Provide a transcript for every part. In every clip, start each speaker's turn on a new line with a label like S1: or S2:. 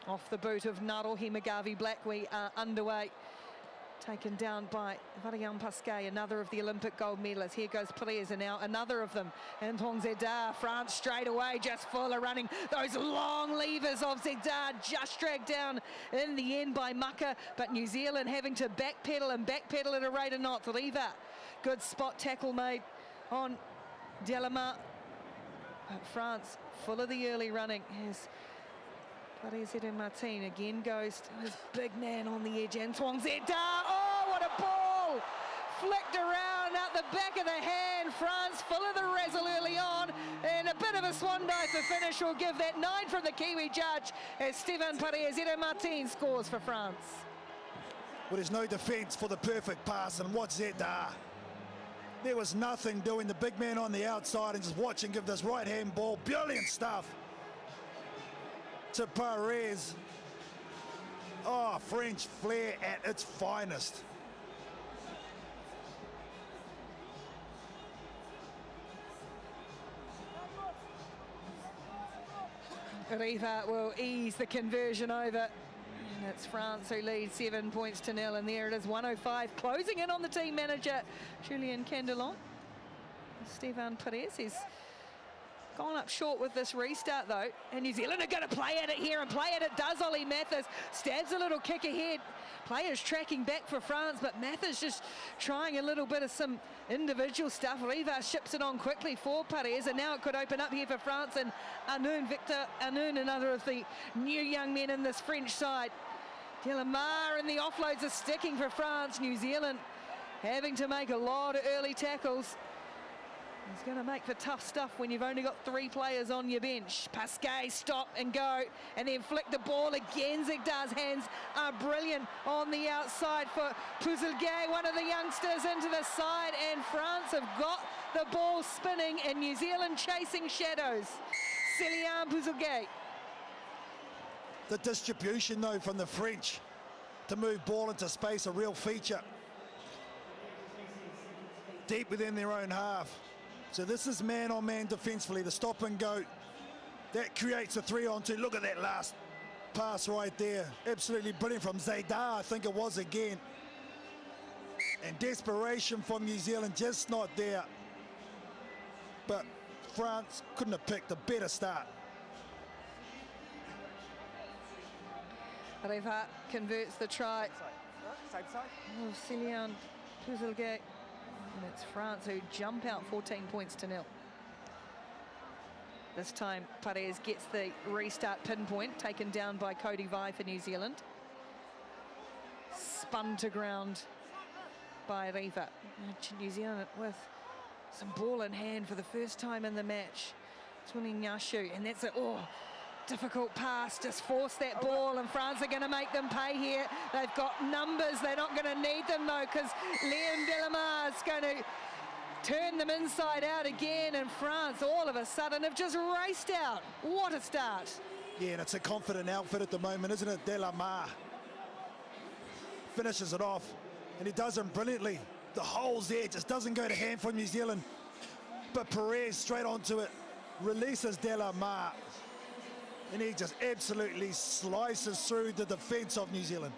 S1: Off the boot of Narohi Magavi Black, we are underway. Taken down by Varian Pasquet, another of the Olympic gold medalists. Here goes Perez, and now another of them. Antoine Zedar, France straight away, just full of running. Those long levers of Zedar just dragged down in the end by Mucker, but New Zealand having to backpedal at a rate of knots. Riva, good spot tackle made on Delamar. But France, full of the early running. Here's Perez Martin again, goes to his big man on the edge, Antoine Zedar. Oh, what a ball! Flicked around out the back of the hand. France full of the razzle early on, and a bit of a swan dive for finish will give that 9 from the Kiwi judge as Steven Perez Martin scores for France.
S2: Well, there's no defence for the perfect pass, and what's Zedar? There was nothing doing, the big man on the outside and just watch him give this right hand ball. Brilliant stuff to Perez. Oh, French flair at its finest.
S1: Riva will ease the conversion over. And it's France who leads 7 points to 0. And there it is, 105, closing in on the team manager, Julien Candelon. Steven Perez is gone up short with this restart though, and New Zealand are going to play at it here, and play at it does Ollie Mathis. Stabs a little kick ahead. Players tracking back for France, but Mathis just trying a little bit of some individual stuff. Riva ships it on quickly for Perez, and now it could open up here for France, and Victor Arnoun, another of the new young men in this French side. Delamar, and the offloads are sticking for France. New Zealand having to make a lot of early tackles. It's going to make for tough stuff when you've only got 3 players on your bench. Pasquet, stop and go, and then flick the ball again. Zeddar's hands are brilliant on the outside for Pouzelgay, one of the youngsters, into the side, and France have got the ball spinning, and New Zealand chasing shadows. Célian Pouzelgay.
S2: The distribution though from the French to move ball into space, a real feature. Deep within their own half. So this is man-on-man defensively, the stop and go. That creates a 3-on-2. Look at that last pass right there. Absolutely brilliant from Zedar, I think it was again. And desperation from New Zealand, just not there. But France couldn't have picked a better start.
S1: Riva converts the try.
S3: Side side.
S1: Oh, Célian Pouzelgay. And it's France who jump out 14 points to 0. This time Perez gets the restart pinpoint, taken down by Cody Vai for New Zealand. Spun to ground by Riva. New Zealand with some ball in hand for the first time in the match. Tuni Nyashu, and that's a difficult pass, just force that ball, and France are going to make them pay here. They've got numbers, they're not going to need them though, because Leon Delamar is going to turn them inside out again, and France all of a sudden have just raced out. What a start.
S2: Yeah, and it's a confident outfit at the moment, isn't it? Delamar finishes it off, and he does it brilliantly. The holes there, just doesn't go to hand for New Zealand, but Perez straight onto it, releases Delamar, and he just absolutely slices through the defence of New Zealand.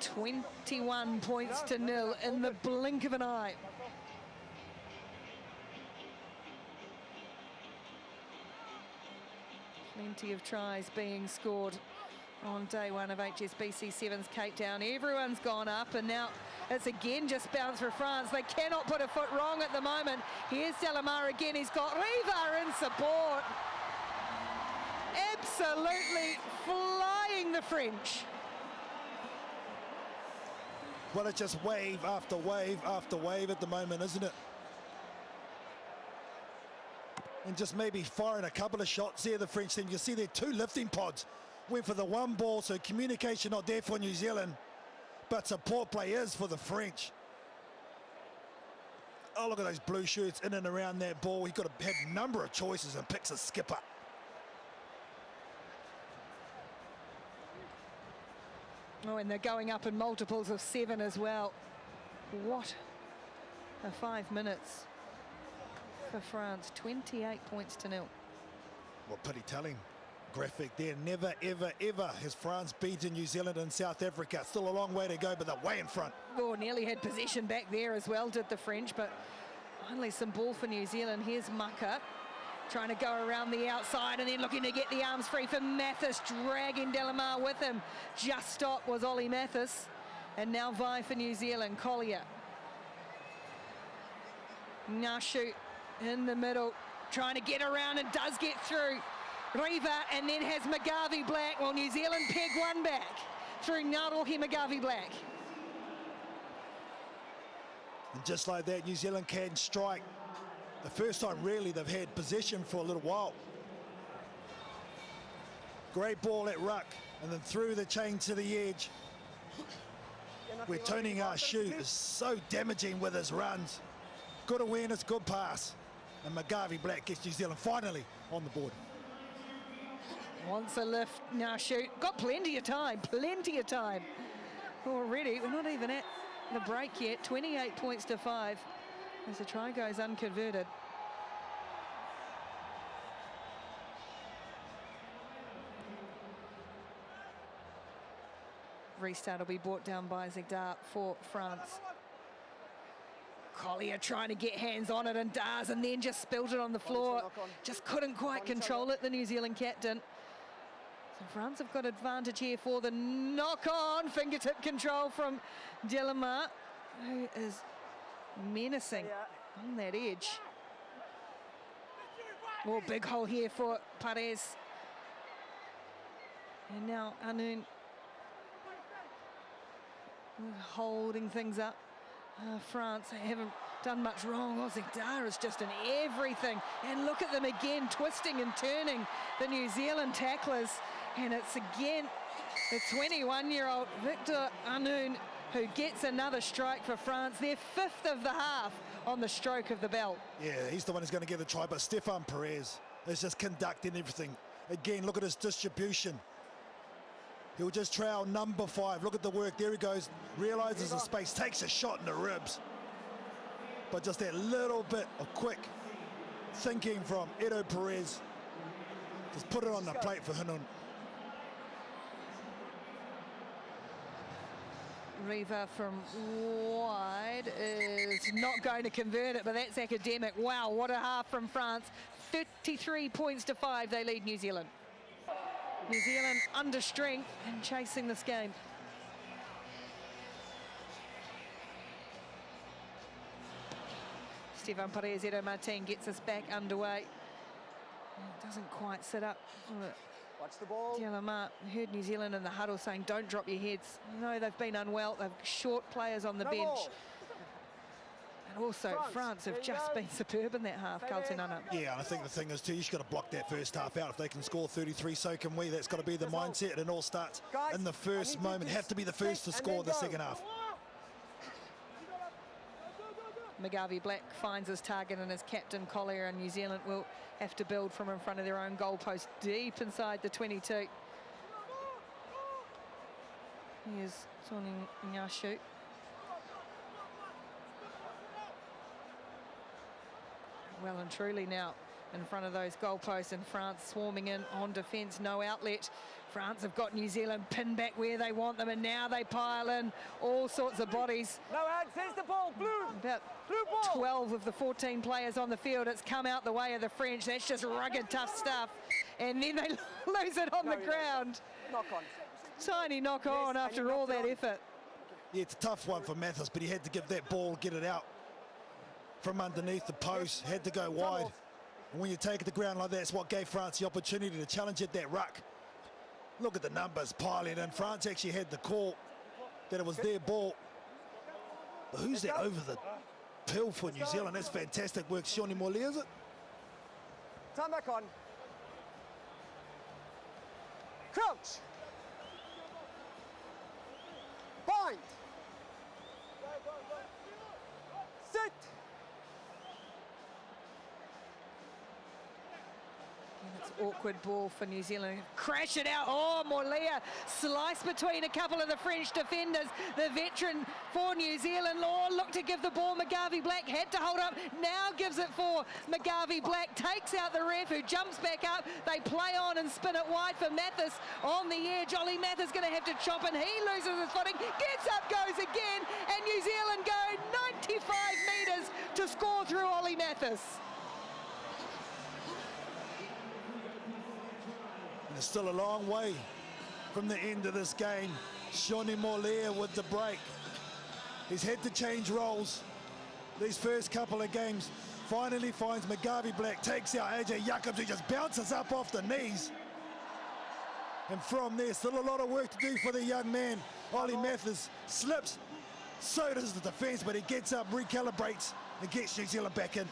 S1: $21 points to 0 in the blink of an eye. Plenty of tries being scored on day one of HSBC 7's Cape Town. Everyone's gone up, and now it's again just bounce for France. They cannot put a foot wrong at the moment. Here's Delamar again. He's got Riva in support. Absolutely flying the French.
S2: Well, it's just wave after wave after wave at the moment, isn't it? And just maybe firing a couple of shots there, the French team. You see their 2 lifting pods went for the 1 ball, so communication not there for New Zealand, but support play is for the French. Oh, look at those blue shirts in and around that ball. He's got to have a number of choices and picks a skipper.
S1: Oh, and they're going up in multiples of 7 as well. What a 5 minutes for France, 28 points to 0.
S2: Well, pretty telling graphic there. Never, ever, ever has France beaten New Zealand and South Africa. Still a long way to go, but they're way in front.
S1: Oh, nearly had possession back there as well, did the French, but finally some ball for New Zealand. Here's Mucker trying to go around the outside and then looking to get the arms free for Mathis, dragging Delamar with him. Just stop was Ollie Mathis. And now Vi for New Zealand, Collier. Now shoot in the middle, trying to get around and does get through. Riva and then has McGarvey Black. Well, New Zealand peg one back through Ngarohi McGarvey Black.
S2: And just like that, New Zealand can strike. The first time really they've had possession for a little while. Great ball at ruck and then through the chain to the edge. Where Tony Ngarshu is so damaging with his runs. Good awareness, good pass. And McGarvey Black gets New Zealand finally on the board.
S1: Wants a lift, now shoot. Got plenty of time. Already, we're not even at the break yet. 28 points to 5 as the try goes unconverted. Restart will be brought down by Zegdar for France. Collier trying to get hands on it and does, and then just spilled it on the floor. Just couldn't quite control it, the New Zealand captain. So France have got advantage here for the knock-on. Fingertip control from Delamar, who is menacing on that edge. Oh, big hole here for Perez. And now Anoun holding things up. France haven't done much wrong. Zegdar is just in everything. And look at them again, twisting and turning the New Zealand tacklers. And it's again the 21-year-old Victor Anoun who gets another strike for France. Their 5th of the half on the stroke of the bell. Yeah,
S2: he's the one who's going to get the try, but Stefan Perez is just conducting everything. Again, look at his distribution. He'll just trail number 5. Look at the work. There he goes. Realizes the space. Takes a shot in the ribs. But just that little bit of quick thinking from Edo Perez. Just put it on the plate for Hanun.
S1: Riva from wide is not going to convert it, but that's academic. Wow, what a half from France. 33 points to 5. They lead New Zealand. New Zealand under strength and chasing this game. Stefan Perez, Edo Martin gets us back underway. It doesn't quite sit up.
S3: Watch the ball.
S1: Delamar heard New Zealand in the huddle saying, don't drop your heads. No, they've been unwell. They've short players on the bench. And also, France have just been superb in that half, Carlton Anna.
S2: Yeah, I think the thing is, too, you've got to block that first half out. If they can score 33, so can we. That's got to be the mindset. It all starts in the first moment. Have to be the first to score the second half.
S1: McGarvey Black finds his target and his captain Collier, and New Zealand will have to build from in front of their own goalpost deep inside the 22. Here's Tony Ngarshu. Well and truly now in front of those goalposts, and France swarming in on defence, no outlet. France have got New Zealand pinned back where they want them, and now they pile in all sorts of bodies.
S3: No hands, here's the ball, blue.
S1: About
S3: blue ball.
S1: 12 of the 14 players on the field. It's come out the way of the French. That's just rugged, tough stuff. And then they lose it on the ground.
S3: Knock on.
S1: Tiny knock on after all that effort.
S2: Yeah, it's a tough one for Mathis, but he had to give that ball, get it out from underneath the post, had to go wide. And when you take it to the ground like that, it's what gave France the opportunity to challenge at that ruck. Look at the numbers piling in. France actually had the call that it was their ball. But who's that over the pill for New Zealand? That's fantastic work. Shawnee Morley, is it?
S3: Time back on. Crouch. Bind. Sit.
S1: And it's awkward ball for New Zealand. Crash it out. Oh, Morlea sliced between a couple of the French defenders. The veteran for New Zealand, looked to give the ball. McGarvey Black had to hold up. Now gives it for McGarvey Black. Takes out the ref, who jumps back up. They play on and spin it wide for Mathis on the edge. Ollie Mathis going to have to chop, and he loses his footing. Gets up, goes again, and New Zealand go 95 metres to score through Ollie Mathis.
S2: There's still a long way from the end of this game. Shawnee Morlea with the break. He's had to change roles these first couple of games. Finally finds McGarvey Black, takes out AJ Jacobs, who just bounces up off the knees. And from there, still a lot of work to do for the young man. Ollie Mathis slips, so does the defence, but he gets up, recalibrates, and gets New Zealand back in.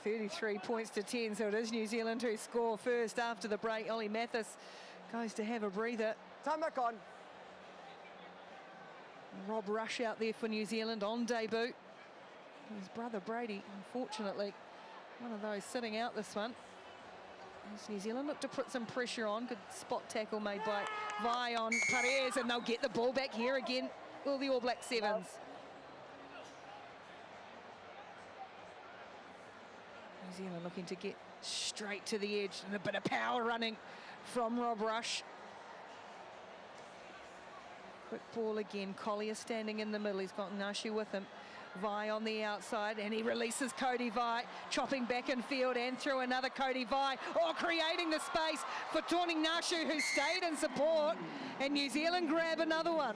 S1: $33 points to 10, so it is New Zealand who score first after the break. Ollie Mathis goes to have a breather.
S3: Time back on.
S1: Rob Rush out there for New Zealand on debut. His brother Brady, unfortunately, one of those sitting out this one. As New Zealand look to put some pressure on. Good spot tackle made by Vi on Perez, and they'll get the ball back here again. Will the All Black Sevens. New Zealand looking to get straight to the edge, and a bit of power running from Rob Rush. Quick ball again. Collier standing in the middle. He's got Nashu with him. Vi on the outside, and he releases Cody Vi, chopping back in field and through another Cody Vi, creating the space for Tawning Nashu, who stayed in support, and New Zealand grab another one.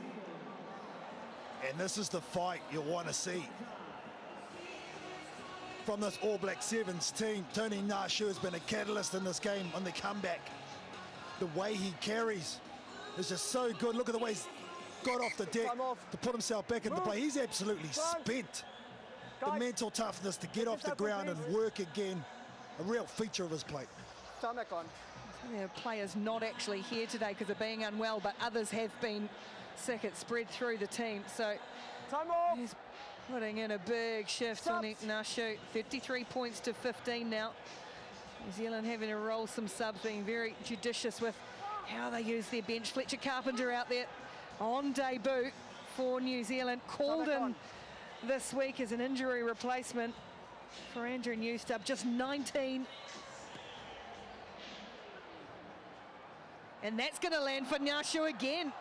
S2: And this is the fight you want to see from this All Black Sevens team. Tony Nashu has been a catalyst in this game on the comeback. The way he carries is just so good. Look at the way he's got off the deck to put himself back into play. He's absolutely spent. The mental toughness to get off the ground and work again, a real feature of his play.
S3: Time back on.
S1: There are players not actually here today because of being unwell, but others have been sick. It's spread through the team. So
S3: Time off.
S1: he's putting in a big shift on Nashu. 33 points to 15 now. New Zealand having to roll some subs, being very judicious with how they use their bench. Fletcher Carpenter out there on debut for New Zealand, called in this week as an injury replacement for Andrew Newstub, just 19. And that's going to land for Nashu again.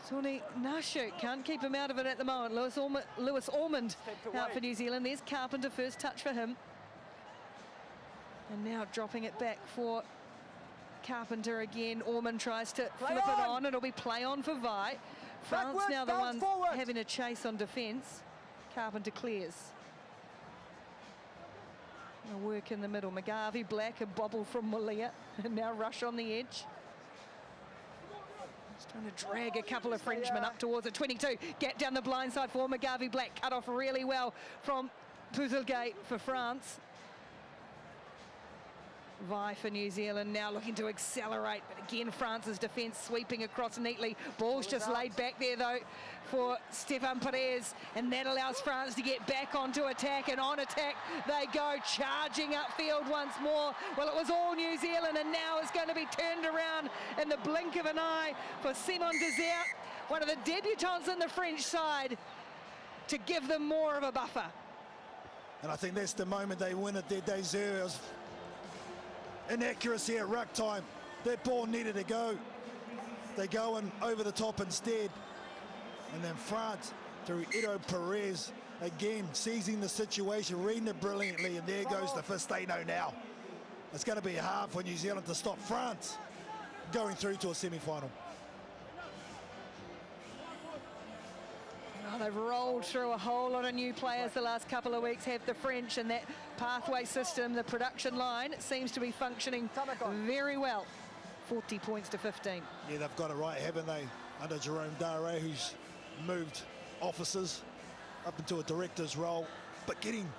S1: Tony Nashu can't keep him out of it at the moment. Lewis Ormond out for New Zealand. There's Carpenter, first touch for him. And now dropping it back for Carpenter again. Ormond tries to flip it on. It'll be play on for Vi. France now the one having a chase on defence. Carpenter clears. A work in the middle. McGarvey Black, a bobble from Morlea. And now Rush on the edge. He's trying to drag a couple of Frenchmen up towards the 22. Get down the blind side for McGarvey Black. Cut off really well from Puzelgate for France. Vi for New Zealand now looking to accelerate, but again France's defence sweeping across neatly. Ball's just laid back there though for Stefan Perez, and that allows France to get back onto attack, and on attack they go, charging upfield once more. Well, it was all New Zealand, and now it's going to be turned around in the blink of an eye for Simon Désert, one of the debutants in the French side, to give them more of a buffer.
S2: And I think that's the moment they win at their Désert. Inaccuracy at ruck time. That ball needed to go. They go in over the top instead. And then France through Edo Perez again seizing the situation, reading it brilliantly, and there goes the Festino now. It's going to be hard for New Zealand to stop France going through to a semi-final.
S1: Oh, they've rolled through a whole lot of new players the last couple of weeks, have the French, and that pathway system, the production line, seems to be functioning very well. 40 points to 15.
S2: Yeah, they've got it right, haven't they? Under Jerome Dare, who's moved officers up into a director's role, but getting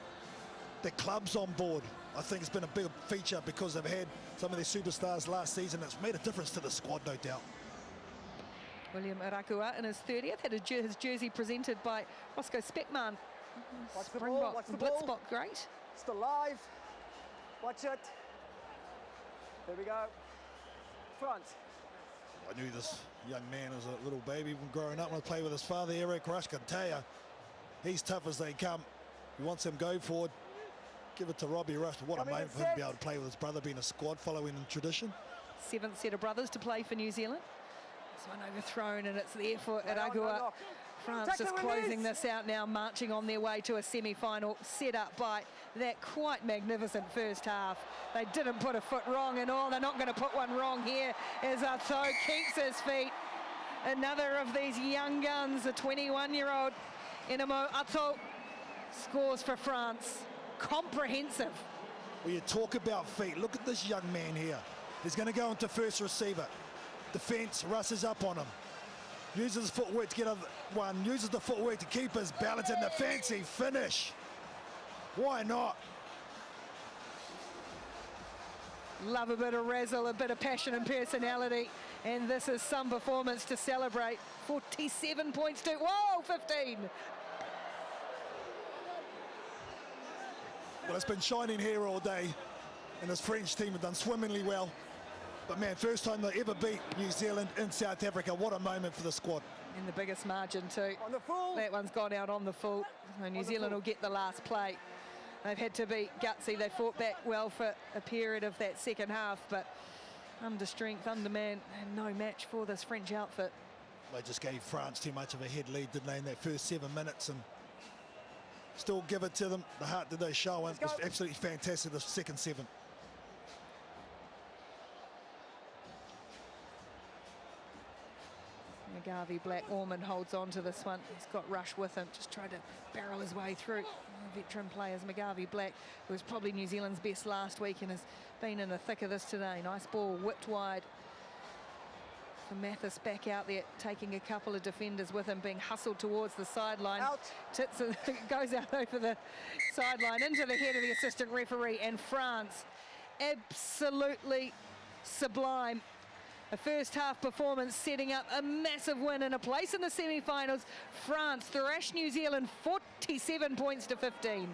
S2: the clubs on board, I think it's been a big feature because they've had some of their superstars last season. It's made a difference to the squad, no doubt.
S1: William Arakua in his 30th had his jersey presented by Roscoe Speckman
S3: Watch the ball,
S1: Springbok
S3: watch the
S1: blitz
S3: ball.
S1: spot, great.
S3: Still live. Watch it. There we go. Front.
S2: I knew this young man as a little baby when growing up when I played with his father, Eric Rush. Can tell you, he's tough as they come. He wants him go forward. Give it to Robbie Rush. What a moment for him to be able to play with his brother, being a squad following in tradition.
S1: 7th set of brothers to play for New Zealand. This one overthrown, and it's there for Iragua. France just closing this out now, marching on their way to a semi-final, set up by that quite magnificent first half. They didn't put a foot wrong, and they're not going to put one wrong here as Atho keeps his feet. Another of these young guns, a 21-year-old Inamo Atho, scores for France. Comprehensive.
S2: Well, you talk about feet. Look at this young man here. He's going to go into first receiver. Defence rushes up on him. Uses his footwork to get one. Uses the footwork to keep his balance in the fancy finish. Why not?
S1: Love a bit of razzle, a bit of passion and personality. And this is some performance to celebrate. 47 points to, 15.
S2: Well, it's been shining here all day, and this French team have done swimmingly well. But man, first time they ever beat New Zealand in South Africa. What a moment for the squad.
S1: And the biggest margin too.
S3: On the full.
S1: That one's gone out on the full. So New Zealand will get the last play. They've had to be gutsy. They fought back well for a period of that second half, but under strength, under man, and no match for this French outfit.
S2: They just gave France too much of a head lead, didn't they, in that first 7 minutes, and still give it to them. The heart that they show, and it was absolutely fantastic, the second 7.
S1: McGarvey Black Ormond holds on to this one. He's got Rush with him, just tried to barrel his way through. Veteran players, McGarvey Black, who was probably New Zealand's best last week and has been in the thick of this today. Nice ball, whipped wide. For Mathis back out there, taking a couple of defenders with him, being hustled towards the sideline. Tits goes out over the sideline, into the head of the assistant referee, and France absolutely sublime. A first half performance setting up a massive win and a place in the semi-finals. France thrashed New Zealand 47 points to 15.